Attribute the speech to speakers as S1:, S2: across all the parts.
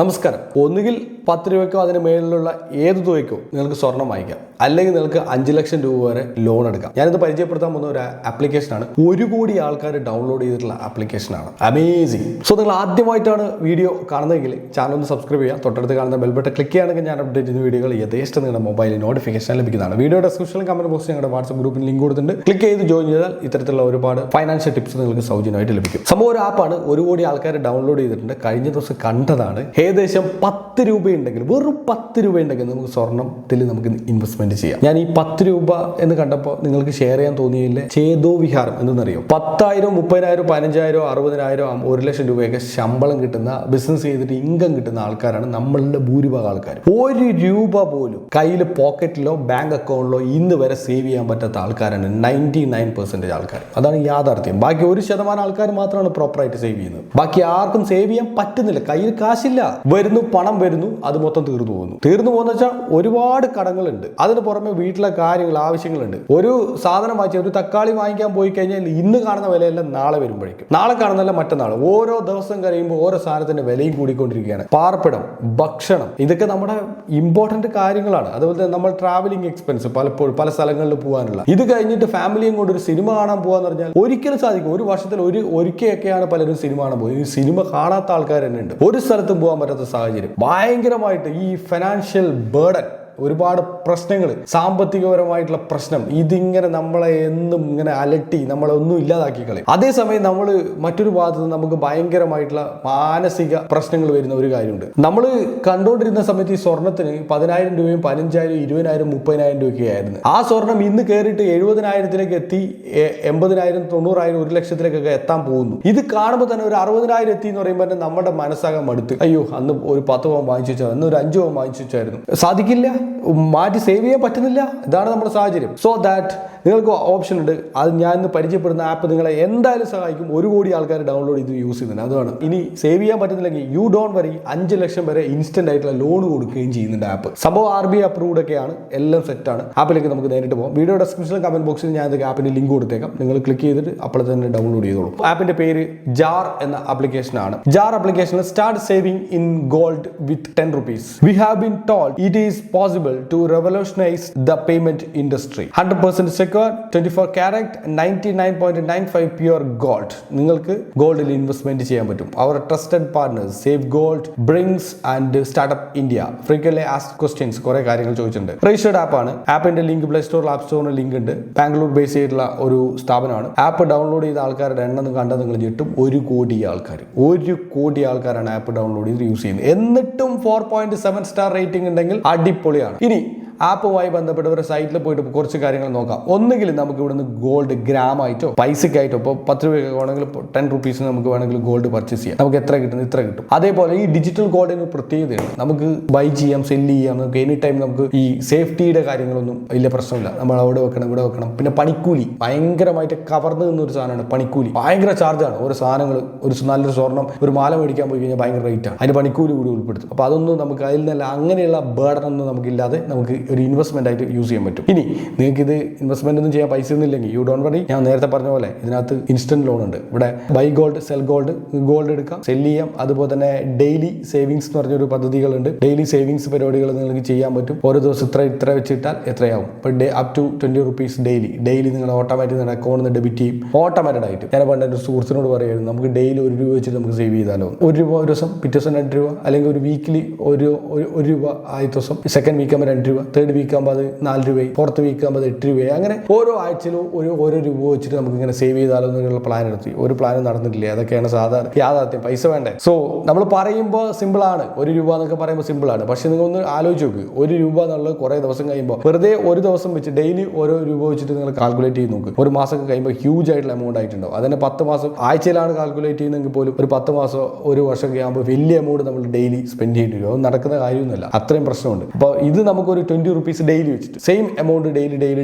S1: നമസ്കാരം. ഒന്നുകിൽ 10 രൂപയ്ക്കോ അതിന് മേലിലുള്ള ഏത് തുകയ്ക്കോ നിങ്ങൾക്ക് സ്വർണം വാങ്ങിക്കാം, അല്ലെങ്കിൽ നിങ്ങൾക്ക് 5 ലക്ഷം രൂപ വരെ ലോൺ എടുക്കാം. ഞാനിത് പരിചയപ്പെടുത്താൻ പോകുന്ന ഒരു ആപ്ലിക്കേഷനാണ്. 1 കോടി ആൾക്കാർ ഡൗൺലോഡ് ചെയ്തിട്ടുള്ള ആപ്ലിക്കേഷനാണ്. അമേസിങ്. സോ നിങ്ങൾ ആദ്യമായിട്ടാണ് വീഡിയോ കാണുന്നതെങ്കിൽ ചാനൽ ഒന്ന് സബ്സ്ക്രൈബ് ചെയ്യുക. തൊട്ടടുത്ത് കാണുന്ന ബെൽ ബട്ടൺ ക്ലിക്ക് ചെയ്യുകയാണെങ്കിൽ ഞാൻ അപ്ഡേറ്റ് ചെയ്യുന്ന വീഡിയോകൾ യഥേഷ്ടം നിങ്ങളുടെ മൊബൈലിൽ നോട്ടിഫിക്കേഷൻ ലഭിക്കുന്നതാണ്. വീഡിയോ ഡിസ്ക്രിപ്ഷനിൽ കമന്റ് ബോക്സിൽ ഞങ്ങളുടെ വാട്സ്ആപ്പ് ഗ്രൂപ്പിൽ ലിങ്ക് കൊടുത്തിട്ടുണ്ട്. ക്ലിക്ക് ചെയ്ത് ജോയിൻ ചെയ്താൽ ഇത്തരത്തിലുള്ള ഒരുപാട് ഫൈനാൻഷ്യൽ ടിപ്സ് നിങ്ങൾക്ക് സൗജന്യമായിട്ട് ലഭിക്കും. സംഭവം ഒരു ആപ്പാണ്. 1 കോടി ആൾക്കാർ ഡൗൺലോഡ് ചെയ്തിട്ടുണ്ട്. കഴിഞ്ഞ ദിവസം കണ്ടതാണ്. ഏകദേശം 10 രൂപയുണ്ടെങ്കിൽ, വെറും 10 രൂപയുണ്ടെങ്കിൽ നമുക്ക് സ്വർണ്ണത്തിൽ നമുക്ക് ഇൻവെസ്റ്റ്മെന്റ് ചെയ്യാം. ഞാൻ ഈ 10 രൂപ എന്ന് കണ്ടപ്പോൾ നിങ്ങൾക്ക് ഷെയർ ചെയ്യാൻ തോന്നിയില്ലേ? ചേതോ വിഹാരം എന്തെന്നറിയോ? 10,000, 30,000, 15,000, 60,000, 1 ലക്ഷം രൂപയൊക്കെ ശമ്പളം കിട്ടുന്ന, ബിസിനസ് ചെയ്തിട്ട് ഇൻകം കിട്ടുന്ന ആൾക്കാരാണ് നമ്മളുടെ ഭൂരിഭാഗം ആൾക്കാർ. 1 രൂപ പോലും കയ്യിൽ പോക്കറ്റിലോ ബാങ്ക് അക്കൗണ്ടിലോ ഇന്ന് വരെ സേവ് ചെയ്യാൻ പറ്റാത്ത ആൾക്കാരാണ് 99% ആൾക്കാർ. അതാണ് യാഥാർത്ഥ്യം. ബാക്കി 1% ആൾക്കാർ മാത്രമാണ് പ്രോപ്പറായിട്ട് സേവ് ചെയ്യുന്നത്. ബാക്കി ആർക്കും സേവ് ചെയ്യാൻ പറ്റുന്നില്ല. കയ്യിൽ കാശില്ല. പണം വരുന്നു, അത് മൊത്തം തീർന്നു പോകുന്ന വെച്ചാൽ ഒരുപാട് കടങ്ങളുണ്ട്. അതിന് പുറമെ വീട്ടിലെ കാര്യങ്ങൾ, ആവശ്യങ്ങളുണ്ട്. ഒരു സാധനം വാങ്ങിച്ച, ഒരു തക്കാളി വാങ്ങിക്കാൻ പോയി കഴിഞ്ഞാൽ ഇന്ന് കാണുന്ന വിലയല്ല നാളെ വരുമ്പോഴേക്കും, നാളെ കാണുന്നല്ല മറ്റന്നാൾ. ഓരോ ദിവസം കഴിയുമ്പോൾ ഓരോ സാധനത്തിന്റെ വിലയും കൂടിക്കൊണ്ടിരിക്കുകയാണ്. പാർപ്പിടം, ഭക്ഷണം, ഇതൊക്കെ നമ്മുടെ ഇമ്പോർട്ടന്റ് കാര്യങ്ങളാണ്. അതുപോലെ തന്നെ നമ്മൾ ട്രാവലിംഗ് എക്സ്പെൻസ്, പലപ്പോഴും പല സ്ഥലങ്ങളിൽ പോകാനുള്ള. ഇത് കഴിഞ്ഞിട്ട് ഫാമിലിയും കൊണ്ട് ഒരു സിനിമ കാണാൻ പോകാന്ന് പറഞ്ഞാൽ ഒരിക്കലും സാധിക്കും. ഒരു വർഷത്തിൽ ഒരിക്കലൊക്കെയാണ് പലരും സിനിമ കാണാൻ പോകുന്നത്. ഈ സിനിമ കാണാത്ത ആൾക്കാർ തന്നെ ഉണ്ട്. ഒരു സ്ഥലത്തും പോകാൻ പറ്റാത്ത സാഹചര്യം. ഭയങ്കരമായിട്ട് ഈ ഫിനാൻഷ്യൽ ബേർഡൻ, ഒരുപാട് പ്രശ്നങ്ങൾ, സാമ്പത്തികപരമായിട്ടുള്ള പ്രശ്നം, ഇതിങ്ങനെ നമ്മളെ എന്നും ഇങ്ങനെ അലട്ടി നമ്മളെ ഒന്നും ഇല്ലാതാക്കി കളയും. അതേസമയം നമ്മൾ മറ്റൊരു ഭാഗത്ത് നമുക്ക് ഭയങ്കരമായിട്ടുള്ള മാനസിക പ്രശ്നങ്ങൾ വരുന്ന ഒരു കാര്യമുണ്ട്. നമ്മൾ കണ്ടുകൊണ്ടിരുന്ന സമയത്ത് ഈ സ്വർണത്തിന് 10,000 രൂപയും 15,000, 20,000, 30,000 രൂപയൊക്കെ ആയിരുന്നു. ആ സ്വർണം ഇന്ന് കയറിയിട്ട് 70,000-ലേക്ക് എത്തി, 80,000, 90,000, 1 ലക്ഷത്തിലേക്കൊക്കെ എത്താൻ പോകുന്നു. ഇത് കാണുമ്പോൾ തന്നെ ഒരു 60,000 എത്തി എന്ന് പറയുമ്പോൾ തന്നെ നമ്മുടെ മനസ്സാകാൻ മടുത്ത്, അയ്യോ അന്ന് ഒരു 10 പവൻ വാങ്ങിച്ചു വെച്ചാൽ, അന്ന് ഒരു 5 പവൻ വാങ്ങിച്ചു വെച്ചായിരുന്നു. സാധിക്കില്ല, മാറ്റി സേവ് ചെയ്യാൻ പറ്റുന്നില്ല. ഇതാണ് നമ്മുടെ സാഹചര്യം. സോ ദാറ്റ് നിങ്ങൾക്ക് ഓപ്ഷൻ ഉണ്ട്. അത് ഞാൻ ഇന്ന് പരിചയപ്പെടുന്ന ആപ്പ് നിങ്ങളെ എന്തായാലും സഹായിക്കും. 1 കോടി ആൾക്കാർ ഡൗൺലോഡ് ചെയ്ത് യൂസ് ചെയ്യുന്നുണ്ട്. അതാണ്. ഇനി സേവ് ചെയ്യാൻ പറ്റുന്നില്ലെങ്കിൽ യു ഡോണ്ട് വറി, 5 ലക്ഷം വരെ ഇൻസ്റ്റന്റ് ആയിട്ടുള്ള ലോൺ കൊടുക്കുകയും ചെയ്യുന്നുണ്ട് ആപ്പ്. സംഭവം RBI അപ്രൂവ്ഡ് ഒക്കെയാണ്, എല്ലാം സെറ്റാണ്. ആപ്പിലേക്ക് നമുക്ക് നേരിട്ട് പോകാം. വീഡിയോ ഡിസ്ക്രിപ്ഷനിൽ കമന്റ് ബോക്സിൽ ഞാൻ ആപ്പിന്റെ ലിങ്ക് കൊടുത്തേക്കാം. നിങ്ങൾ ക്ലിക്ക് ചെയ്തിട്ട് അപ്പോൾ തന്നെ ഡൗൺലോഡ് ചെയ്തോളൂ. ആപ്പിന്റെ പേര് ജാർ എന്ന ആപ്ലിക്കേഷൻ ആണ്. ജാർ ആപ്ലിക്കേഷനിൽ start saving in gold with 10 rupees. We have been told it is possible to revolutionize the payment industry. 100% secure, 24 karat, 99.95 pure gold. നിങ്ങൾക്ക് ഗോൾഡിൽ ഇൻവെസ്റ്റ്മെന്റ് ചെയ്യാൻ പറ്റും. Our trusted partners Save Gold, Brings and Startup India. Frequently asked questions, കുറെ കാര്യങ്ങൾ ചോദിച്ചിട്ടുണ്ട്. Registered ആപ്പാണ്. ആപ്പിന്റെ link play സ്റ്റോറിൽ, app സ്റ്റോറിന് link ഉണ്ട്. Bangalore base ചെയ്തിട്ടുള്ള ഒരു സ്ഥാപനമാണ്. ആപ്പ് ഡൗൺലോഡ് ചെയ്ത ആൾക്കാരുടെ എണ്ണം കണ്ടാൽ നിങ്ങൾ ഞെട്ടും. 1 കോടി ആൾക്കാർ, 1 കോടി ആൾക്കാരാണ് ആപ്പ് ഡൗൺലോഡ് ചെയ്ത് യൂസ് ചെയ്യുന്നത്. എന്നിട്ടും 4.7 സ്റ്റാർ റേറ്റിംഗ് ഉണ്ടെങ്കിൽ അടിപൊളിയാണ്. ഇനി ആപ്പുമായി ബന്ധപ്പെട്ട ഒരു സൈറ്റിൽ പോയിട്ട് കുറച്ച് കാര്യങ്ങൾ നോക്കാം. ഒന്നുകിൽ നമുക്ക് ഇവിടുന്ന് ഗോൾഡ് ഗ്രാമായിട്ടോ പൈസക്കായിട്ടോ, ഇപ്പോൾ 10 രൂപയൊക്കെ വേണമെങ്കിൽ 10 rupees നമുക്ക് വേണമെങ്കിൽ ഗോൾഡ് പർച്ചേസ് ചെയ്യാം. നമുക്ക് എത്ര കിട്ടുന്നു, ഇത്ര കിട്ടും. അതേപോലെ ഈ ഡിജിറ്റൽ ഗോൾഡിന് പ്രത്യേകതയാണ്. നമുക്ക് ബൈ ചെയ്യാം, സെല് ചെയ്യാം. നമുക്ക് എനി ടൈം നമുക്ക് ഈ സേഫ്റ്റിയുടെ കാര്യങ്ങളൊന്നും വലിയ പ്രശ്നമില്ല. നമ്മൾ അവിടെ വെക്കണം, ഇവിടെ വെക്കണം. പിന്നെ പണിക്കൂലി ഭയങ്കരമായിട്ട് കവർന്നു നിന്നൊരു സാധനമാണ് പണിക്കൂലി. ഭയങ്കര ചാർജാണ്. ഓരോ സാധനങ്ങൾ, ഒരു നല്ലൊരു സ്വർണ്ണം, ഒരു മാല മേടിക്കാൻ പോയി കഴിഞ്ഞാൽ ഭയങ്കര റേറ്റാണ്. അതിന് പണിക്കൂലി കൂടി ഉൾപ്പെടുത്തും. അപ്പോൾ അതൊന്നും നമുക്ക് അതിൽ നിന്നല്ല, അങ്ങനെയുള്ള ബേർഡനൊന്നും നമുക്കില്ലാതെ നമുക്ക് ഒരു ഇൻവെസ്റ്റ്മെന്റ് ആയിട്ട് യൂസ് ചെയ്യാൻ പറ്റും. ഇനി നിങ്ങൾക്ക് ഇത് ഇൻവെസ്റ്റ്മെന്റ് ഒന്നും ചെയ്യാൻ പൈസ ഒന്നുമില്ലെങ്കിൽ യു ഡോണ്ട് വറി. ഞാൻ നേരത്തെ പറഞ്ഞ പോലെ ഇതിനകത്ത് ഇൻസ്റ്റന്റ് ലോൺ ഉണ്ട്. ഇവിടെ buy gold, sell gold, gold എടുക്കാം, സെല് ചെയ്യാം. അതുപോലെ തന്നെ ഡെയിലി സേവിങ്സ് എന്ന് പറഞ്ഞൊരു പദ്ധതികളുണ്ട്. ഡെയിലി സേവിങ്സ് പരിപാടികൾ നിങ്ങൾക്ക് ചെയ്യാൻ പറ്റും. ഓരോ ദിവസം ഇത്ര വെച്ചിട്ടാൽ എത്രയാവും. ഇപ്പോൾ അപ് ടു 20 rupees ഡെയിലി നിങ്ങൾ ഓട്ടോമാറ്റിക് നിങ്ങളുടെ അക്കൗണ്ടിൽ നിന്ന് ഡെബിറ്റ് ചെയ്യും, ഓട്ടോമാറ്റഡ് ആയിട്ട്. ഞാൻ പണ്ട് എൻ്റെ സുഹൃത്തിനോട് പറയുന്നത്, നമുക്ക് ഡെയിലി 1 രൂപ വെച്ചിട്ട് നമുക്ക് സേവ് ചെയ്താലോ. 1 രൂപ ഒരു ദിവസം, പിറ്റേ ദിവസം 2 രൂപ, അല്ലെങ്കിൽ ഒരു വീക്കിലി 1 രൂപ ആദ്യത്തെ ദിവസം, സെക്കൻഡ് വീക്ക് ആകുമ്പോൾ 2 രൂപ, തേർഡ് വീക്ക് ആകുമ്പോൾ അത് 4 രൂപ, ഫോർത്ത് വീക്ക് ആകുമ്പോൾ 8 രൂപ. അങ്ങനെ ഓരോ ആഴ്ചയിലും ഓരോ രൂപ വെച്ചിട്ട് നമുക്ക് ഇങ്ങനെ സേവ് ചെയ്താലോ എന്നുള്ള പ്ലാൻ എടുത്തി. ഒരു പ്ലാനും നടന്നിട്ടില്ല. അതൊക്കെയാണ് സാധാരണ യാഥാർത്ഥ്യം. പൈസ വേണ്ടേ? സോ നമ്മൾ പറയുമ്പോൾ സിമ്പിളാണ്. 1 രൂപ എന്നൊക്കെ പറയുമ്പോൾ സിമ്പിളാണ്. പക്ഷെ നിങ്ങൾ ഒന്ന് ആലോചിച്ച് നോക്ക്. 1 രൂപ എന്നുള്ളത് കുറേ ദിവസം കഴിയുമ്പോൾ, വെറുതെ ഒരു ദിവസം വെച്ച് ഡെയിലി ഓരോ രൂപ വെച്ചിട്ട് നിങ്ങൾ കാൽക്കുലേറ്റ് ചെയ്ത് നോക്ക്. ഒരു മാസം കഴിയുമ്പോൾ ഹ്യൂജ് ആയിട്ടുള്ള എമൗണ്ട് ആയിട്ടുണ്ടാവും. അതിനെ 10 മാസം ആഴ്ചയിലാണ് കാൽക്കുലേറ്റ് ചെയ്യുന്നതെങ്കിൽ പോലും ഒരു 10 മാസം, ഒരു വർഷമൊക്കെ ആകുമ്പോൾ വലിയ എമൗണ്ട് നമ്മൾ ഡെയിലി സ്പെൻഡ് ചെയ്യേണ്ടി വരും. അത് നടക്കുന്ന കാര്യമൊന്നുമല്ല. അത്രയും പ്രശ്നമുണ്ട്. അപ്പോൾ ഇത് നമുക്കൊരു ₹20 ഡെയിലി വെച്ചിട്ട് സെയിം എമൗണ്ട് ഡെയിലി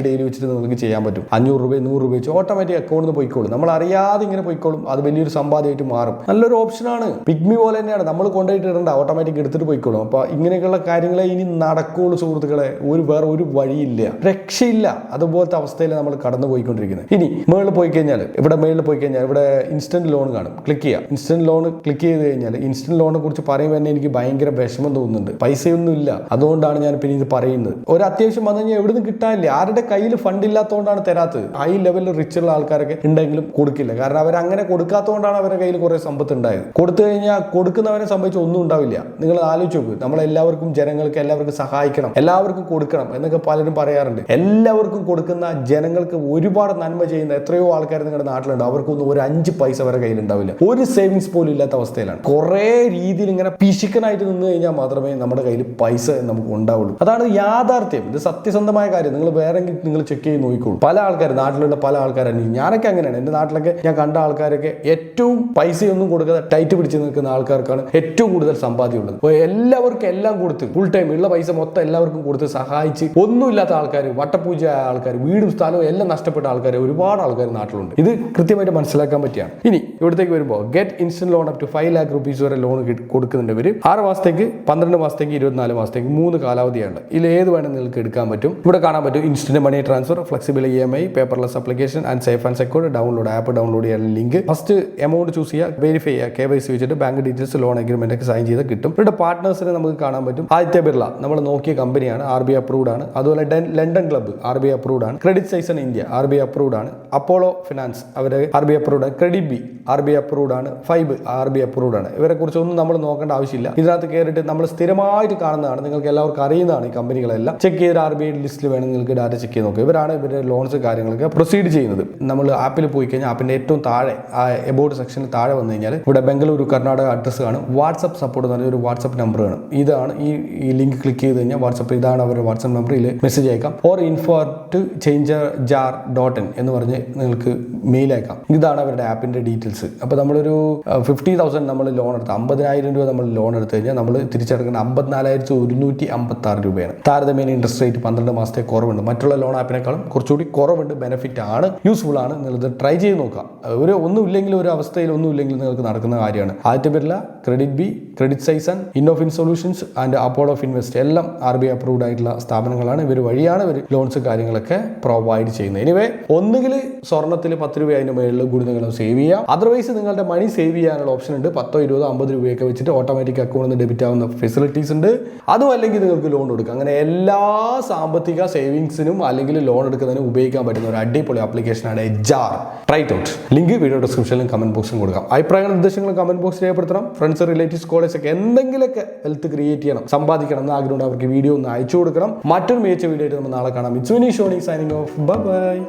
S1: വെച്ചിട്ട് നിങ്ങൾക്ക് ചെയ്യാൻ പറ്റും. 500 രൂപ 100 രൂപ വെച്ച് ഓട്ടോമാറ്റിക് അക്കൗണ്ടിൽ നിന്ന് പോയിക്കോളും. നമ്മൾ അറിയാതെ ഇങ്ങനെ പോയിക്കോളും. അത് വലിയൊരു സമ്പാദ്യമായിട്ട് മാറും. നല്ലൊരു ഓപ്ഷനാണ്. പിഗ്മി പോലെ തന്നെയാണ്. നമ്മൾ കൊണ്ടുപോയിട്ട് ഇടണ്ട, ഓട്ടോമാറ്റിക് എടുത്തിട്ട് പോയിക്കോളും. അപ്പോൾ ഇങ്ങനെയൊക്കെയുള്ള കാര്യങ്ങളെ ഇനി നടക്കുള്ളൂ സുഹൃത്തുക്കളെ. വേറെ ഒരു വഴിയില്ല, രക്ഷയില്ല. അതുപോലത്തെ അവസ്ഥയിൽ നമ്മൾ കടന്നു പോയിക്കൊണ്ടിരിക്കുന്നത്. ഇനി മേളിൽ പോയി കഴിഞ്ഞാൽ ഇവിടെ ഇൻസ്റ്റന്റ് ലോൺ കാണും. ക്ലിക്ക് ചെയ്യാം. ഇൻസ്റ്റന്റ് ലോൺ ക്ലിക്ക് ചെയ്ത് കഴിഞ്ഞാൽ ഇൻസ്റ്റന്റ് ലോണിനെ കുറിച്ച് പറയുമ്പോൾ തന്നെ എനിക്ക് ഭയങ്കര വിഷമം തോന്നുന്നുണ്ട്. പൈസയൊന്നും ഇല്ല, അതുകൊണ്ടാണ് ഞാൻ പിന്നെ ഇത് പറയുന്നത്. ഒരു അത്യാവശ്യം വന്നു കഴിഞ്ഞാൽ എവിടെ നിന്ന് കിട്ടാനില്ല. ആരുടെ കയ്യിൽ ഫണ്ട് ഇല്ലാത്തതുകൊണ്ടാണ് തരാത്തത്. ഹൈ ലെവലിൽ റിച്ചുള്ള ആൾക്കാരൊക്കെ ഉണ്ടെങ്കിലും കൊടുക്കില്ല. കാരണം അവർ അങ്ങനെ കൊടുക്കാത്തതുകൊണ്ടാണ് അവരുടെ കയ്യിൽ കുറെ സമ്പത്ത് ഉണ്ടായത്. കൊടുത്തു കഴിഞ്ഞാൽ കൊടുക്കുന്നവരെ സംബന്ധിച്ച് ഒന്നും ഉണ്ടാവില്ല. നിങ്ങൾ ആലോചിച്ച് നോക്ക്. നമ്മളെല്ലാവർക്കും ജനങ്ങൾക്ക് എല്ലാവർക്കും സഹായിക്കണം, എല്ലാവർക്കും കൊടുക്കണം എന്നൊക്കെ പലരും പറയാറുണ്ട്. എല്ലാവർക്കും കൊടുക്കുന്ന ജനങ്ങൾക്ക് ഒരുപാട് നന്മ ചെയ്യുന്ന എത്രയോ ആൾക്കാർ നിങ്ങളുടെ നാട്ടിലുണ്ട്. അവർക്കൊന്നും ഒരു 5 പൈസ വരെ കയ്യിലുണ്ടാവില്ല. ഒരു സേവിങ്സ് പോലും ഇല്ലാത്ത അവസ്ഥയിലാണ്. കുറെ രീതിയിൽ ഇങ്ങനെ പിശുക്കനായിട്ട് നിന്ന് കഴിഞ്ഞാൽ മാത്രമേ നമ്മുടെ കയ്യിൽ പൈസ നമുക്ക് ഉണ്ടാവുള്ളൂ. അതാണ് യാഥാർത്ഥ്യം. ഇത് സത്യസന്ധമായ കാര്യം. നിങ്ങൾ വേറെങ്കിലും നിങ്ങൾ ചെക്ക് ചെയ്ത് നോക്കിക്കോളൂ. പല ആൾക്കാർ നാട്ടിലുള്ള പല ആൾക്കാരാണ്. ഞാനൊക്കെ അങ്ങനെയാണ്. എൻ്റെ നാട്ടിലൊക്കെ ഞാൻ കണ്ട ആൾക്കാരൊക്കെ ഏറ്റവും പൈസയൊന്നും കൊടുക്കാതെ ടൈറ്റ് പിടിച്ച് നിൽക്കുന്ന ആൾക്കാർക്കാണ് ഏറ്റവും കൂടുതൽ സമ്പാദ്യമുള്ളത്. അപ്പോൾ എല്ലാവർക്കും എല്ലാം കൊടുത്ത് ഫുൾ ടൈം ഉള്ള പൈസ മൊത്തം എല്ലാവർക്കും കൊടുത്ത് സഹായിച്ച് ഒന്നുമില്ലാത്ത ആൾക്കാർ, വട്ടപ്പൂജ ആൾക്കാർ, വീടും സ്ഥലവും എല്ലാം നഷ്ടപ്പെട്ട ആൾക്കാർ ഒരുപാട് ആൾക്കാർ നാട്ടിലുണ്ട്. ഇത് കൃത്യമായിട്ട് മനസ്സിലാക്കാൻ പറ്റിയാണ്. ഇനി ഇവിടത്തേക്ക് വരുമ്പോൾ get instant loan up to 5 lakh rupees വരെ ലോൺ കൊടുക്കുന്നുണ്ട് ഇവർ. 6 മാസത്തേക്ക്, 12 മാസത്തേക്ക്, 24 മാസത്തേക്ക് 3 കാലാവധിയാണ്. ഇതിൽ ഏത് വേണം നിങ്ങൾക്ക് എടുക്കാൻ പറ്റും. ഇവിടെ കാണാൻ പറ്റും instant money transfer, flexible EMI, paperless application and safe and secure. Download app download ചെയ്യാൻ ലിങ്ക്. ഫസ്റ്റ് എമൗണ്ട് ചൂസ് ചെയ്യുക, വെരിഫൈ ചെയ്യുക, KYC വെച്ചിട്ട് ബാങ്ക് ഡീറ്റെയിൽസ്, ലോൺ അഗ്രിമെന്റ് ഒക്കെ സൈൻ ചെയ്ത് കിട്ടും. ഇവിടെ പാർട്ട്നേഴ്സിനെ നമുക്ക് കാണാൻ പറ്റും. ആദിത്യ ബിർള നമ്മൾ നോക്കിയ കമ്പനിയാണ്, RBI അപ്രൂവ്ഡ് ആണ്. അതുപോലെ ലണ്ടൻ ക്ലബ്ബ് RBI അപ്രൂവ്ഡ് ആണ്. ക്രെഡിറ്റ് സൈസൺ ഇന്ത്യ RBI അപ്രൂവ്ഡ് ആണ്. അപ്പോളോ ഫിനാൻസ് അവർ RBI അപ്രൂവ്ഡ് ആണ്. ക്രെഡിറ്റ് ബി RBI അപ്രൂവ്ഡ് ആണ്. ഫൈബ് RBI അപ്രൂവ്ഡ് ആണ്. ഇവരെ കുറിച്ചൊന്നും നമ്മൾ നോക്കേണ്ട ആവശ്യമില്ല. ഇതിനകത്ത് കയറിയിട്ട് നമ്മൾ സ്ഥിരമായിട്ട് കാണുന്നതാണ്, നിങ്ങൾക്ക് എല്ലാവർക്കും അറിയുന്നതാണ് ഈ കമ്പനികളെല്ലാം. ചെക്ക് ചെയ്ത് RBI ലിസ്റ്റിൽ വേണം നിങ്ങൾക്ക് ഡാറ്റ ചെക്ക് ചെയ്ത് നോക്കുക. ഇവരാണ് ഇവരുടെ ലോൺസ് കാര്യങ്ങളൊക്കെ പ്രൊസീഡ് ചെയ്യുന്നത്. നമ്മൾ ആപ്പിൽ പോയി കഴിഞ്ഞാൽ ആപ്പിന്റെ ഏറ്റവും താഴെ ആ എബൌട്ട് സെക്ഷനിൽ താഴെ വന്നു കഴിഞ്ഞാൽ ഇവിടെ ബംഗളൂരു കർണാടക അഡ്രസ്സ് കാണും. വാട്സപ്പ് സപ്പോർട്ട് എന്ന് പറഞ്ഞ ഒരു വാട്സപ്പ് നമ്പർ കാണും. ഇതാണ് ഈ ലിങ്ക് ക്ലിക്ക് ചെയ്ത് കഴിഞ്ഞാൽ വാട്സപ്പ്, ഇതാണ് അവരുടെ വാട്സപ്പ് നമ്പർ. ഇതിൽ മെസ്സേജ് അയക്കാം. ഓർ info@changejar.in എന്ന് പറഞ്ഞ് നിങ്ങൾക്ക് മെയിൽ അയക്കാം. ഇതാണ് അവരുടെ ആപ്പിന്റെ ഡീറ്റെയിൽസ്. അപ്പോൾ നമ്മളൊരു 50,000 നമ്മൾ ലോൺ എടുത്ത് 50,000 രൂപ നമ്മൾ ലോൺ എടുത്തു കഴിഞ്ഞാൽ നമ്മൾ തിരിച്ചടക്കേണ്ട 54,156 രൂപയാണ്. താരതമ്യേന ഇൻട്രസ്റ്റ് റേറ്റ് 12 മാസത്തെ കുറവുണ്ട്. മറ്റുള്ള ലോൺ ആപ്പിനേക്കാളും കുറച്ചുകൂടി കുറവുണ്ട്. ബെനിഫിറ്റ് ആണ്, യൂസ്ഫുൾ ആണ്. നിങ്ങളിത് ട്രൈ ചെയ്ത് നോക്കാം. ഒന്നുമില്ലെങ്കിൽ ഒരു അവസ്ഥയിൽ ഒന്നുമില്ലെങ്കിൽ നിങ്ങൾക്ക് നടക്കുന്ന കാര്യമാണ്. Aditya Birla, KreditBee, Credit Saison, Innofin solutions and Apollo Finvest എല്ലാം RBI അപ്രൂവ്ഡ് ആയിട്ടുള്ള സ്ഥാപനങ്ങളാണ്. ഇവർ വഴിയാണ് ഇവർ ലോൺസ് കാര്യങ്ങളൊക്കെ പ്രൊവൈഡ് ചെയ്യുന്നത്. എനിവേ, ഒന്നുകിൽ സ്വർണ്ണത്തിൽ 10 രൂപ അതിന് മേളിൽ കൂടി നിങ്ങൾ സേവ് ചെയ്യാം. അതർവൈസ് നിങ്ങളുടെ മണി സേവ് ചെയ്യാനുള്ള ഓപ്ഷൻ ഉണ്ട്. 10, 20, 50 രൂപയൊക്കെ വെച്ചിട്ട് ഓട്ടോമാറ്റിക് അക്കൗണ്ടിൽ നിന്ന് ഡെബിറ്റ് ആവുന്ന ഫെസിലിറ്റീസ് ഉണ്ട്. അതും അല്ലെങ്കിൽ നിങ്ങൾക്ക് ലോൺ എടുക്കാം. അങ്ങനെ എല്ലാ സാമ്പത്തിക സേവിങ്സിനും അല്ലെങ്കിൽ ലോൺ എടുക്കുന്നതിനും ഉപയോഗിക്കാൻ പറ്റുന്ന ഒരു അടിപൊളി ആപ്ലിക്കേഷനാണ് Jar. Try out. Link video ഡിസ്ക്രിപ്ഷനിലും കമന്റ് ബോക്സിലും കൊടുക്കാം. അഭിപ്രായങ്ങളും നിർദ്ദേശങ്ങളും കമന്റ് ബോക്സിൽ രേഖപ്പെടുത്തണം. ഫ്രണ്ട്സ്, റിലേറ്റീവ്സ്, കോളേജ് ഒക്കെ എന്തെങ്കിലുമൊക്കെ വെൽത്ത് ക്രിയേറ്റ് ചെയ്യണം, സമ്പാദിക്കണം എന്ന ആഗ്രഹമുണ്ട് അവർക്ക് വീഡിയോ ഒന്ന് അയച്ചു കൊടുക്കണം. മറ്റൊരു മികച്ച വീഡിയോ ആയിട്ട് നമ്മൾ നാളെ കാണാം. It's me Shoni signing off. Bye bye.